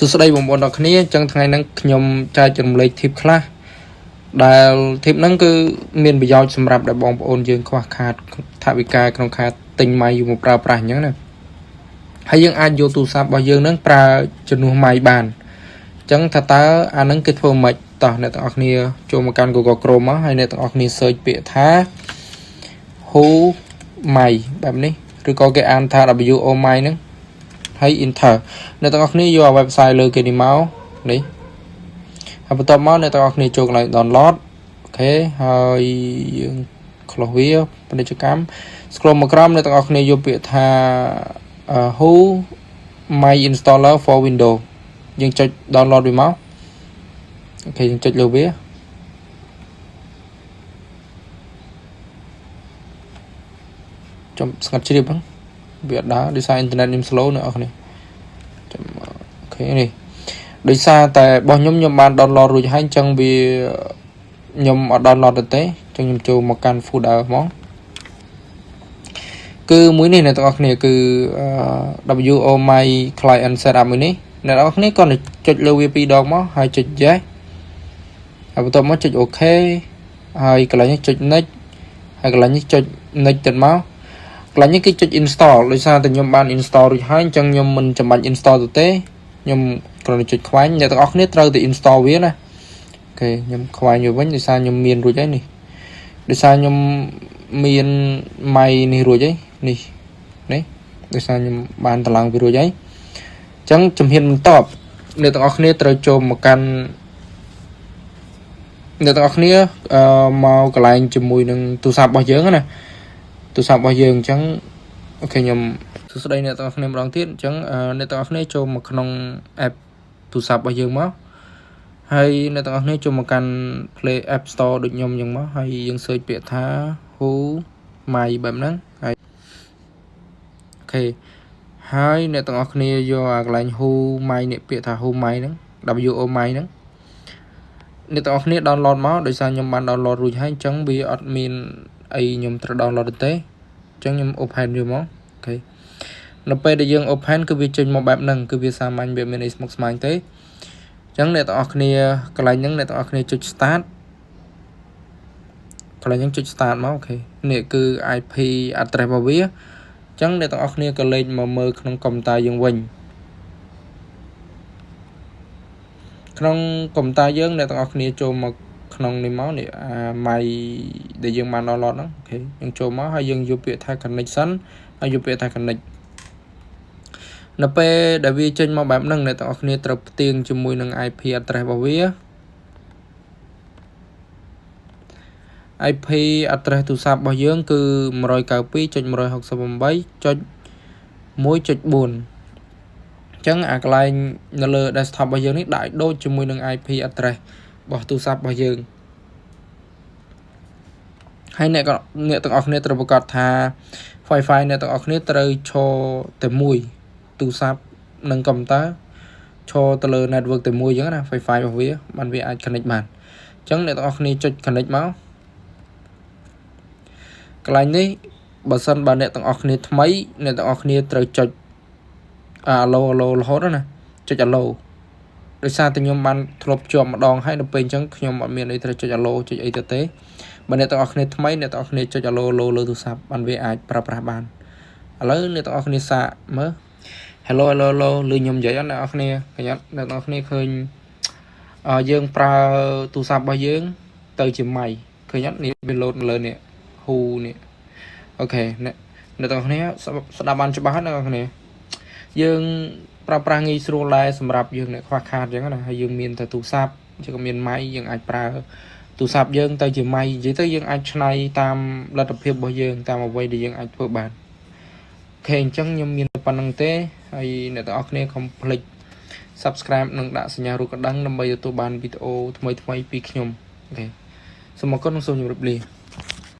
សួស្តីបងប្អូនទាំងគ្នាអញ្ចឹងថ្ងៃហ្នឹងខ្ញុំចែករំលែក tip ខ្លះដែល tip ហ្នឹងគឺមានប្រយោជន៍សម្រាប់បងប្អូនយើងខ្វះខាតថវិកាក្នុងការទិញម៉ៃយកមកប្រើប្រាស់អញ្ចឹងណាហើយយើងអាចយកទូរស័ព្ទរបស់យើងហ្នឹងប្រើជំនួសម៉ៃបានអញ្ចឹងថាតើអាហ្នឹងគេធ្វើម៉េចតោះអ្នកទាំងអស់គ្នាចូលមកកាន់ Google Chrome មកហើយអ្នកទាំងអស់គ្នា search ពាក្យថា Who ម៉ៃបែបនេះឬក៏គេអានថា WO ម៉ៃហ្នឹងហើយ enter អ្នកទាំងអស់គ្នាយក website លើគេនេះមកនេះហើយបន្ទាប់មកអ្នកទាំងអស់គ្នាចូលកន្លែង download អូខេហើយយើង close វាពាណិជ្ជកម្ម scroll មកក្រោមអ្នកទាំងអស់គ្នាយកពាក្យថា Who My Installer for Windows យើងចុច download វាមកអូខេយើងចុចលើវាចំស្ងាត់ជ្រាបហ្នឹងវាអត់ដើរដោយសារអ៊ីនធឺណិតខ្ញុំ slow អ្នកនរគ្នាអូខេនេះដោយសារតែរបស់ខ្ញុំបាន download រួចហើយអញ្ចឹងវាខ្ញុំអត់ download ទេអញ្ចឹងខ្ញុំចូលមកកាន់ folder មកគឺមួយនេះអ្នកទាំងអស់គ្នាគឺ WO My Client Setup មួយនេះអ្នកទាំងអស់គ្នាគាត់ចុចលើវាពីរដងមកហើយចុច yes ហើយបន្ទាប់មកចុច OK ហើយកន្លែងនេះចុច next ហើយកន្លែងនេះចុច next ទៀតមកកន្លែងនេះគឺចុច install ដោយសារតែខ្ញុំបាន install រួចហើយអញ្ចឹងខ្ញុំមិនចាំបាច់ install ទៅទេខ្ញុំគ្រាន់តែចុចខ្វែងអ្នកទាំងអស់គ្នាត្រូវតែ install វាណាអូខេខ្ញុំខ្វែងវាវិញដោយសារខ្ញុំមានរួចហើយនេះដោយសារខ្ញុំមានម៉ៃនេះរួចហើយនេះដោយសារខ្ញុំបានតម្លើងវារួចហើយអញ្ចឹងជំហានបន្ទាប់អ្នកទាំងអស់គ្នាត្រូវចូលមកកាន់អ្នកទាំងអស់គ្នាមកកន្លែងជាមួយនឹងទូរស័ព្ទរបស់យើងណាទូរស័ព្ទរបស់យើងអញ្ចឹងអូខេខ្ញុំសួស្តីអ្នកទាំងអស់គ្នាម្ដងទៀតអញ្ចឹងអ្នកទាំងអស់គ្នាចូលមកក្នុង app ទូរស័ព្ទរបស់យើងមកហើយអ្នកទាំងអស់គ្នាចូលមកកាន់ Play App Store ដូចខ្ញុំអញ្ចឹងមកហើយយើង search ពាក្យថា Who My បែបហ្នឹងហើយអូខេហើយអ្នកទាំងអស់គ្នាយកអាកន្លែង Who My នេះពាក្យថា Who My ហ្នឹង WO My ហ្នឹងអ្នកទាំងអស់គ្នា download មកដោយសារខ្ញុំបាន download រួចហើយអញ្ចឹងវាអត់មានអីខ្ញុំត្រូវ download ទេអញ្ចឹងខ្ញុំ open វាមកអូខេនៅពេលដែលយើង open គឺវាចេញមកបែបហ្នឹងគឺវាសាមញ្ញវាមានអីស្មុគស្មាញទេអញ្ចឹងអ្នកទាំងអស់គ្នាកន្លែងហ្នឹងអ្នកទាំងអស់គ្នាចុច start កន្លែងហ្នឹងចុច start មកអូខេនេះគឺ IP address របស់វាអញ្ចឹងអ្នកទាំងអស់គ្នាក៏លេខមកមើលក្នុងកុំព្យូទ័រយើងវិញក្នុងកុំព្យូទ័រយើងអ្នកទាំងអស់គ្នាចូលមកក្នុងនេះមកនេះម៉ៃដែលយើងបាន download ហ្នឹងអូខេយើងចូលមកហើយយើងយកពាក្យថា connection ហើយយកពាក្យថា connect នៅពេលដែលវាចេញមកបែបហ្នឹងអ្នកទាំងអស់គ្នាត្រូវផ្ទៀងជាមួយនឹង IP address របស់វា IP address ទូរស័ព្ទរបស់យើងគឺ 192.168.1.4 អញ្ចឹងអាកន្លែងនៅលើ desktop របស់យើងនេះដាក់ឲ្យដូចជាមួយនឹង IP address របស់ទូរស័ព្ទរបស់យើងហើយអ្នកទាំងអស់គ្នាត្រូវប្រកាសថា Wi-Fi អ្នកទាំងអស់គ្នាត្រូវឈរតែមួយទូរស័ព្ទនិងកុំព្យូទ័រឈរទៅលើ network តែមួយអញ្ចឹងណា Wi-Fi របស់វាបានវាអាច connect បានអញ្ចឹងអ្នកទាំងអស់គ្នាចុច connect មកកន្លែងនេះបើសិនបើអ្នកទាំងអស់គ្នាថ្មីអ្នកទាំងអស់គ្នាត្រូវចុចallo រហូតណាចុច allo ដោយសារតែខ្ញុំបានធ្លាប់ជាប់ម្ដងហើយដល់ពេលអញ្ចឹងខ្ញុំអត់មានអីត្រូវចុច allo ចុចអីទៅទេបើអ្នកទាំងអស់គ្នាថ្មីអ្នកទាំងអស់គ្នាចុច allo លើទូរស័ព្ទបានវាអាចប្រើប្រាស់បានឥឡូវអ្នកទាំងអស់គ្នាសាកមើល hello ឮខ្ញុំនិយាយអត់អ្នកទាំងអស់គ្នាប្រយ័ត្នអ្នកទាំងអស់គ្នាឃើញយើងប្រើទូរស័ព្ទរបស់យើងទៅជាម៉ៃឃើញអត់នេះវា load លើនេះ Who នេះអូខេអ្នកទាំងអស់គ្នាស្ដាប់បានច្បាស់អ្នកទាំងអស់គ្នាយើងប្រើប្រាស់ងាយស្រួលដែរសម្រាប់យើងអ្នកខ្វះខាតអញ្ចឹងណាហើយយើងមានតែទូរស័ព្ទយើងក៏មានម៉ៃយើងអាចប្រើទូរស័ព្ទយើងទៅជាម៉ៃនិយាយទៅយើងអាចឆ្នៃតាមលទ្ធភាពរបស់យើងតាមអ្វីដែលយើងអាចធ្វើបានអូខេអញ្ចឹងខ្ញុំមានតែប៉ុណ្្នឹងទេហើយអ្នកទាំងអស់គ្នាកុំភ្លេច subscribe និងដាក់សញ្ញារូបកណ្ដឹងដើម្បីទទួលបានវីដេអូថ្មីៗពីខ្ញុំអូខេសូមអរគុណនិងសូមជម្រាបលា